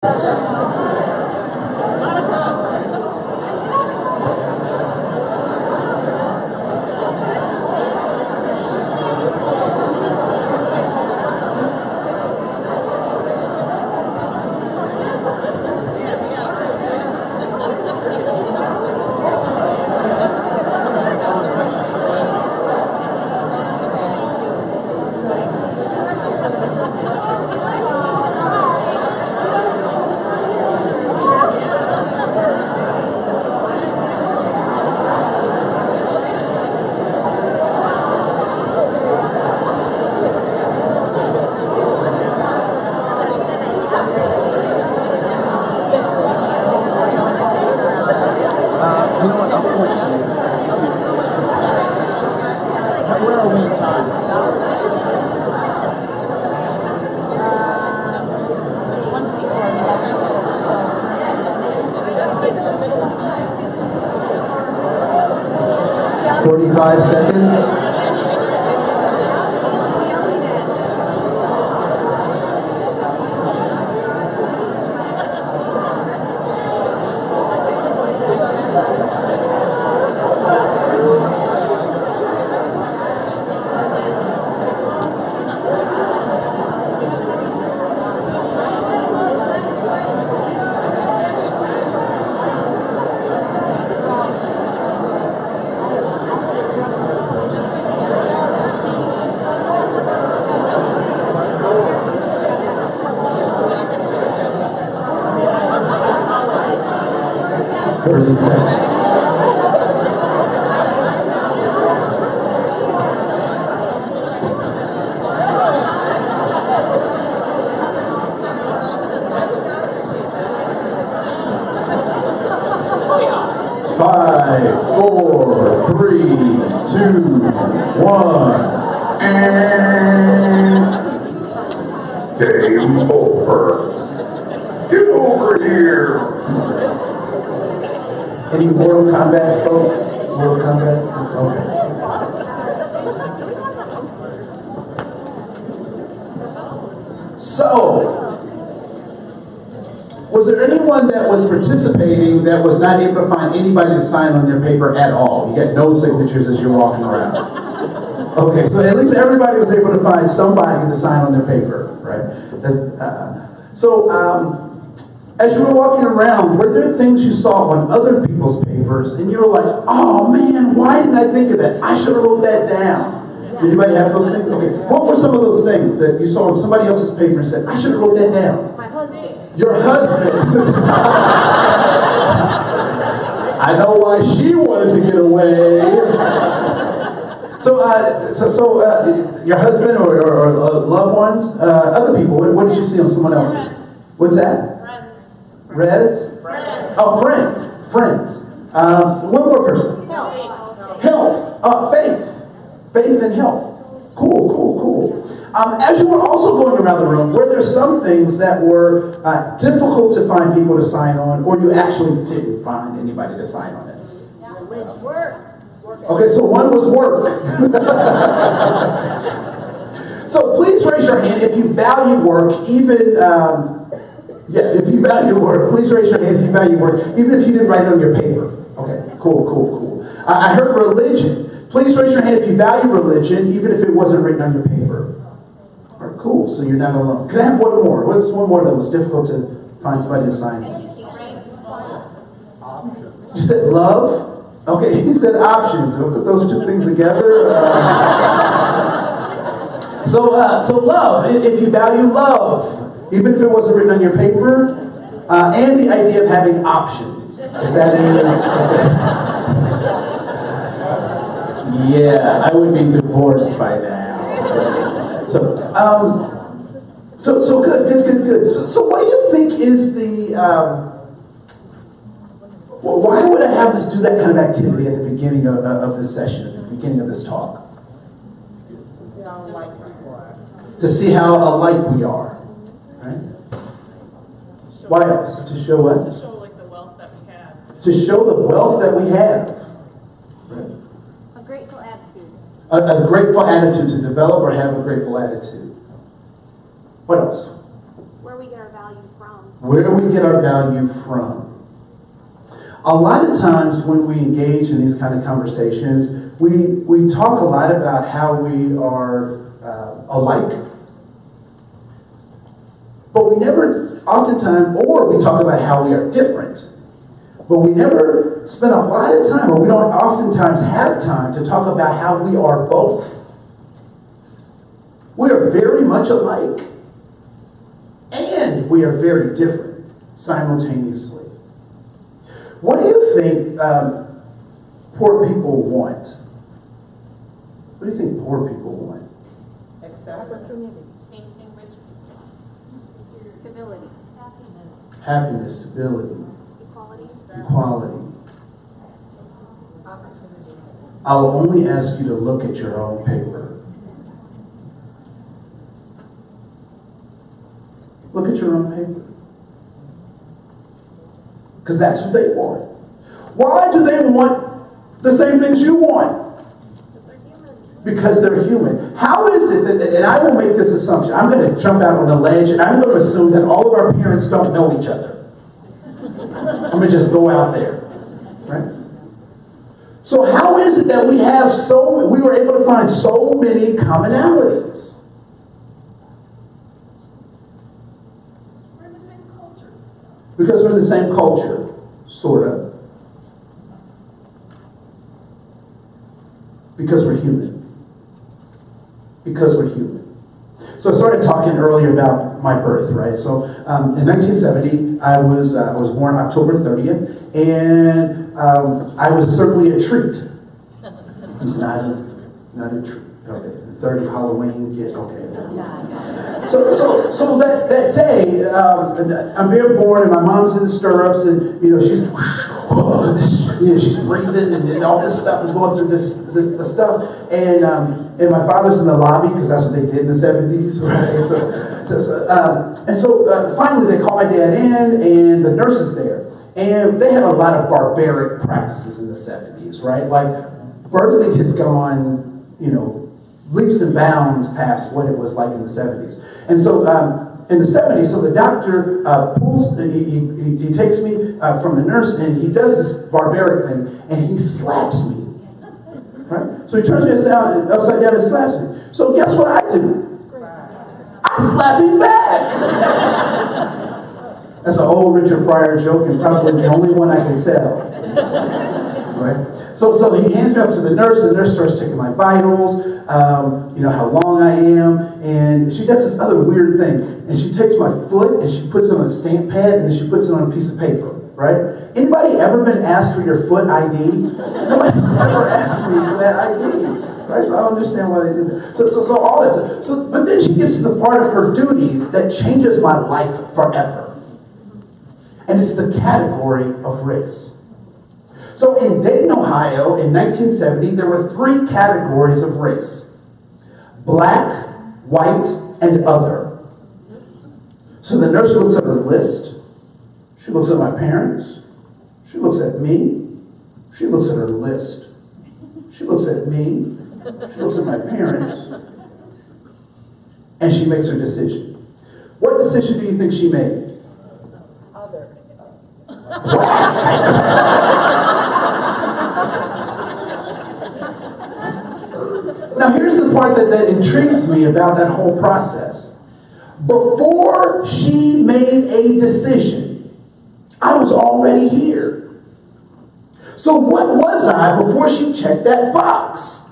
Where are we in time? 45 seconds. Five, four, three, two, one, and game over. Get over here. Any Mortal Kombat folks? Mortal Kombat? Okay. So, was there anyone that was participating that was not able to find anybody to sign on their paper at all? You got no signatures as you're walking around. Okay, so at least everybody was able to find somebody to sign on their paper, right? As you were walking around, were there things you saw on other people's papers and you were like, oh man, why didn't I think of that? I should have wrote that down. Did anybody have those things? Okay, what were some of those things that you saw on somebody else's paper and said, I should have wrote that down? My husband. Your husband. I know why she wanted to get away. So, your husband or loved ones, other people, what did you see on someone else's? What's that? Friends. Oh, friends. One more person. Health. Faith and health. Cool. As you were also going around the room, were there some things that were difficult to find people to sign on, or you actually didn't find anybody to sign on it? Work. Okay, so one was work. So please raise your hand if you value work, even, if you value work. Please raise your hand if you value work, even if you didn't write it on your paper. Okay, cool. I heard religion. Please raise your hand if you value religion, even if it wasn't written on your paper. All right, cool, so you're not alone. Can I have one more? What's one more that was difficult to find somebody to sign? You said love? Okay, he said options. We'll put those two things together. So love, if you value love, even if it wasn't written on your paper, and the idea of having options. If that is... Yeah, I would be divorced by now. So good. So what do you think is the... why would I have us do that kind of activity at the beginning of this session, at the beginning of this talk? To see how alike we are, right? Why else? To show what? To show the wealth that we have. To show the wealth that we have. Right? A grateful attitude. A grateful attitude, to develop or have a grateful attitude. What else? Where we get our value from. Where do we get our value from? A lot of times when we engage in these kind of conversations, we talk a lot about how we are alike. But we never, oftentimes, or we talk about how we are different. But we never spend a lot of time, or we don't oftentimes have time to talk about how we are both. We are very much alike. And we are very different simultaneously. What do you think poor people want? What do you think poor people want? Opportunity. Same thing rich people. Stability. Happiness, stability, Equality. equality. Opportunity. I'll only ask you to look at your own paper. Look at your own paper. Because that's what they want. Why do they want the same things you want? Because they're human. How is it that, and I will make this assumption, I'm going to jump out on a ledge and I'm going to assume that all of our parents don't know each other. I'm going to just go out there. Right? So how is it that we were able to find so many commonalities? We're in the same culture. Because we're in the same culture, sort of. Because we're human. Because we're human. So I started talking earlier about my birth, right? So in 1970, I was born October 30th, and I was certainly a treat. It's not a treat. Okay, 30 Halloween kid. Okay. So that day, I'm being born, and my mom's in the stirrups, and she's breathing and all this stuff, and going through the stuff, and my father's in the lobby because that's what they did in the 70s, right? So finally they call my dad in, and the nurse is there, and they had a lot of barbaric practices in the 70s, right? Like birthing has gone, leaps and bounds past what it was like in the 70s. And so in the 70s, so the doctor he takes me from the nurse, and he does this barbaric thing, and he slaps me. Right? So he turns me upside down and slaps me. So guess what I do? I slap him back. That's an old Richard Pryor joke, and probably the only one I can tell. Right? So he hands me up to the nurse, and the nurse starts taking my vitals, how long I am, and she does this other weird thing. And she takes my foot, and she puts it on a stamp pad, and then she puts it on a piece of paper, right? Anybody ever been asked for your foot ID? Nobody's ever asked me for that ID, right? So I don't understand why they do that. So all that stuff. But then she gets to the part of her duties that changes my life forever. And it's the category of race. So in Dayton, Ohio, in 1970, there were 3 categories of race. Black, white, and other. So the nurse looks at her list. She looks at my parents. She looks at me. She looks at her list. She looks at me. She looks at my parents. And she makes her decision. What decision do you think she made? Other. Now here's the part that intrigues me about that whole process. Before she made a decision, I was already here. So what was I before she checked that box?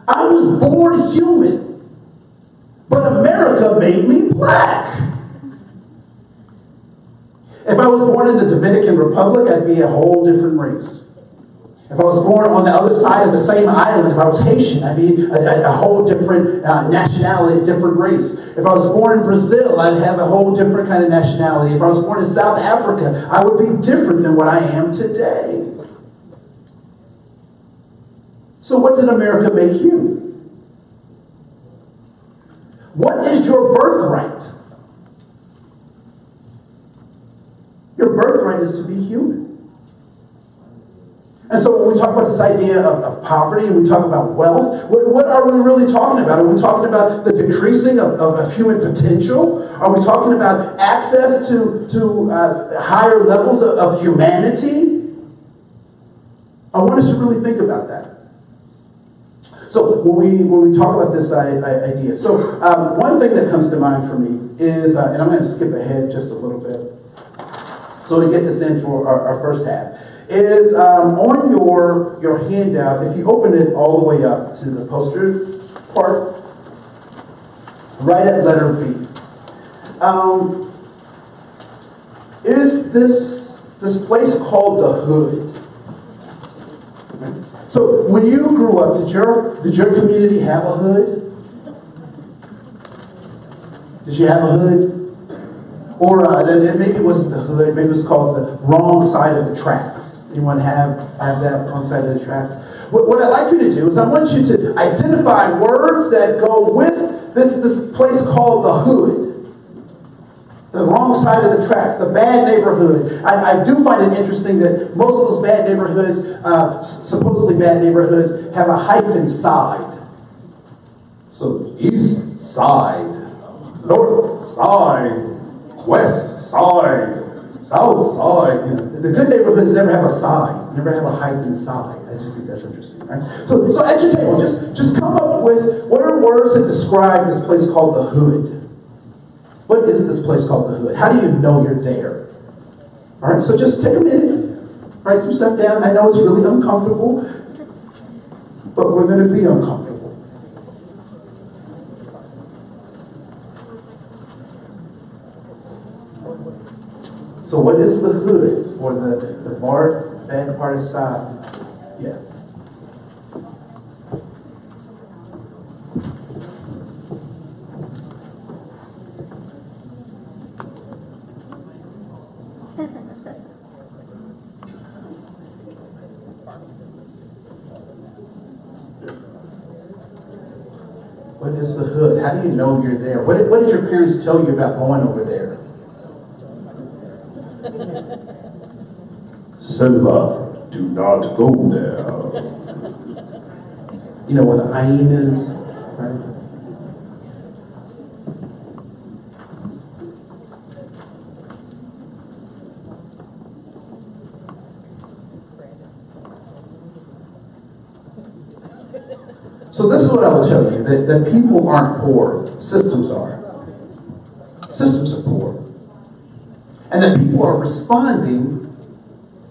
I was born human, but America made me black. If I was born in the Dominican Republic, I'd be a whole different race. If I was born on the other side of the same island, if I was Haitian, I'd be a whole different nationality, a different race. If I was born in Brazil, I'd have a whole different kind of nationality. If I was born in South Africa, I would be different than what I am today. So what did America make you? What is your birthright? Your birthright is to be human. And so when we talk about this idea of poverty and we talk about wealth, what are we really talking about? Are we talking about the decreasing of human potential? Are we talking about access to higher levels of humanity? I want us to really think about that. So when we talk about this idea, so one thing that comes to mind for me is, and I'm going to skip ahead just a little bit, so to get this in for our first half, is on your handout, if you open it all the way up to the poster part, right at letter B, is this place called the Hood. So when you grew up, did your community have a hood? Did you have a hood? Or maybe it wasn't the hood, maybe it was called the wrong side of the tracks. Anyone have that wrong side of the tracks? What I'd like you to do is I want you to identify words that go with this place called the Hood. The wrong side of the tracks, the bad neighborhood. I do find it interesting that most of those bad neighborhoods, supposedly bad neighborhoods, have a hyphen side. So east side, north side, west side, south side. You know, the good neighborhoods never have a side, never have a hyphen side. I just think that's interesting, right? So at your table, just come up with what are words that describe this place called the Hood. What is this place called the Hood? How do you know you're there? All right, so just take a minute, write some stuff down. I know it's really uncomfortable, but we're going to be uncomfortable. So what is the Hood, or the bad part of side? Yeah. What is the Hood? How do you know you're there? What did your parents tell you about going over there? Simba, do not go there. You know where the hyenas, right? So this is what I will tell you, that people aren't poor, systems are. Systems are poor. And that people are responding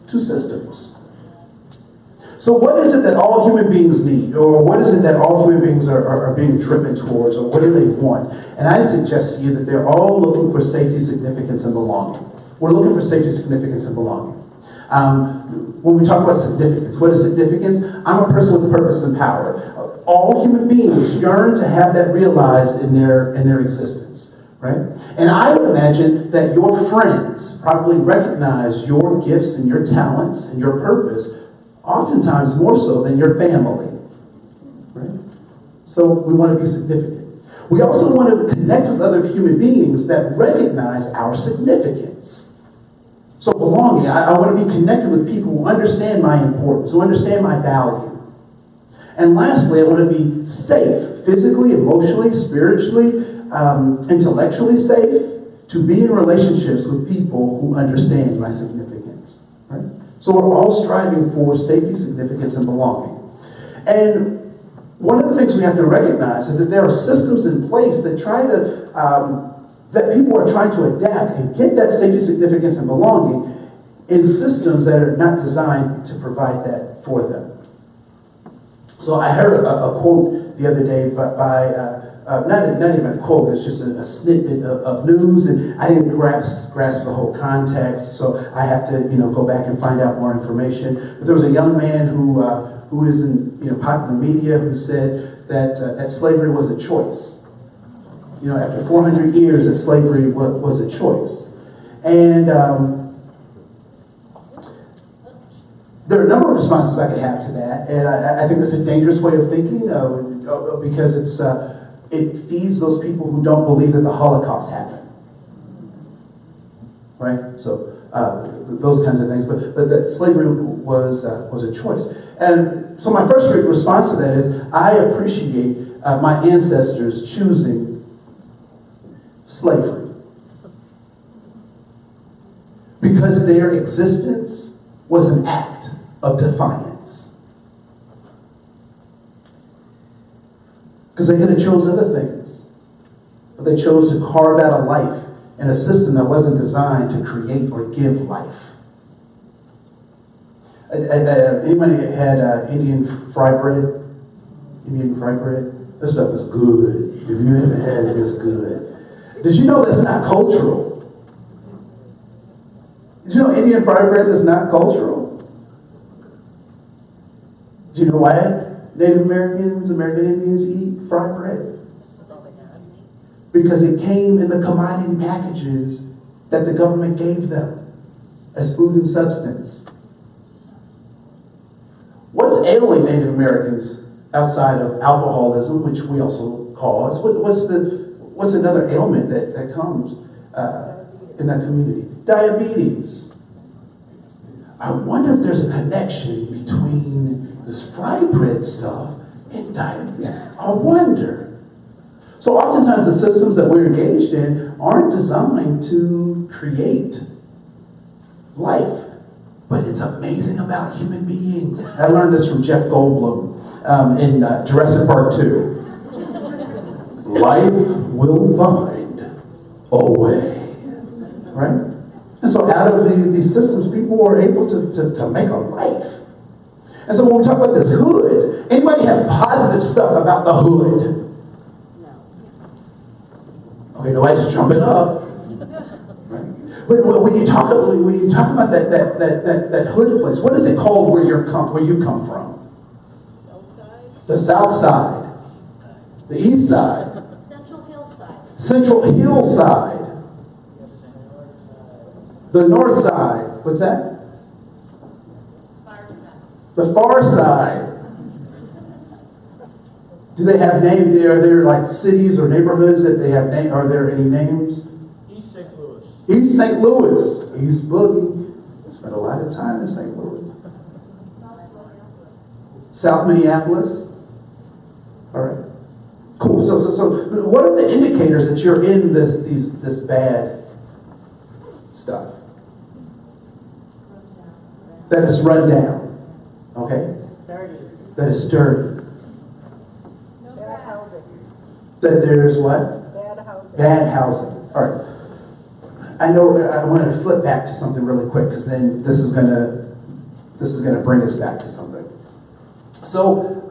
to systems. So what is it that all human beings need? Or what is it that all human beings are being driven towards? Or what do they want? And I suggest to you that they're all looking for safety, significance, and belonging. We're looking for safety, significance, and belonging. When we talk about significance, what is significance? I'm a person with purpose and power. All human beings yearn to have that realized in their existence, right? And I would imagine that your friends probably recognize your gifts and your talents and your purpose, oftentimes more so than your family, right? So we want to be significant. We also want to connect with other human beings that recognize our significance. So belonging, I want to be connected with people who understand my importance, who understand my value. And lastly, I want to be safe, physically, emotionally, spiritually, intellectually safe, to be in relationships with people who understand my significance. Right? So we're all striving for safety, significance, and belonging. And one of the things we have to recognize is that there are systems in place that that people are trying to adapt and get that safety, significance, and belonging in systems that are not designed to provide that for them. So I heard a quote the other day by not even a quote, it's just a snippet of news, and I didn't grasp the whole context, so I have to go back and find out more information. But there was a young man who is in popular media who said that slavery was a choice. After 400 years, that slavery was a choice, and there are a number of responses I could have to that, and I think that's a dangerous way of thinking because it feeds those people who don't believe that the Holocaust happened. right? So those kinds of things. But that slavery was a choice. And so my first response to that is I appreciate my ancestors choosing slavery because their existence was an act of defiance. Because they could have chose other things, but they chose to carve out a life in a system that wasn't designed to create or give life. Anybody had Indian fried bread? Indian fried bread? This stuff is good. If you haven't had it, it's good. Did you know that's not cultural? Did you know Indian fried bread is not cultural? Do you know why Native Americans, American Indians eat fried bread? Because it came in the commodity packages that the government gave them as food and substance. What's ailing Native Americans outside of alcoholism, which we also cause? What's another ailment that comes in that community? Diabetes. I wonder if there's a connection between this fried bread stuff and diabetes. I wonder. So oftentimes the systems that we're engaged in aren't designed to create life. But it's amazing about human beings. I learned this from Jeff Goldblum in Jurassic Park 2. Life will find a way. Right? And so out of these systems, people were able to make a life. And so when we talk about this hood, anybody have positive stuff about the hood? Okay, nobody's jumping up. When you talk about that hood place, what is it called where you come from? South side. The south side, the east side, Central Hillside. Central Hillside, the north side. What's that? Far side. The far side. Do they have names? Are there like cities or neighborhoods that they have names? Are there any names? East St. Louis. East St. Louis, East Boogie. Spent a lot of time in St. Louis. South Minneapolis. All right. Cool. So what are the indicators that you're in this bad stuff? That is run down. Okay. Dirty. That is dirty. Bad housing. That there's what? Bad housing. Bad housing. All right. I know I want to flip back to something really quick because then this is gonna bring us back to something. So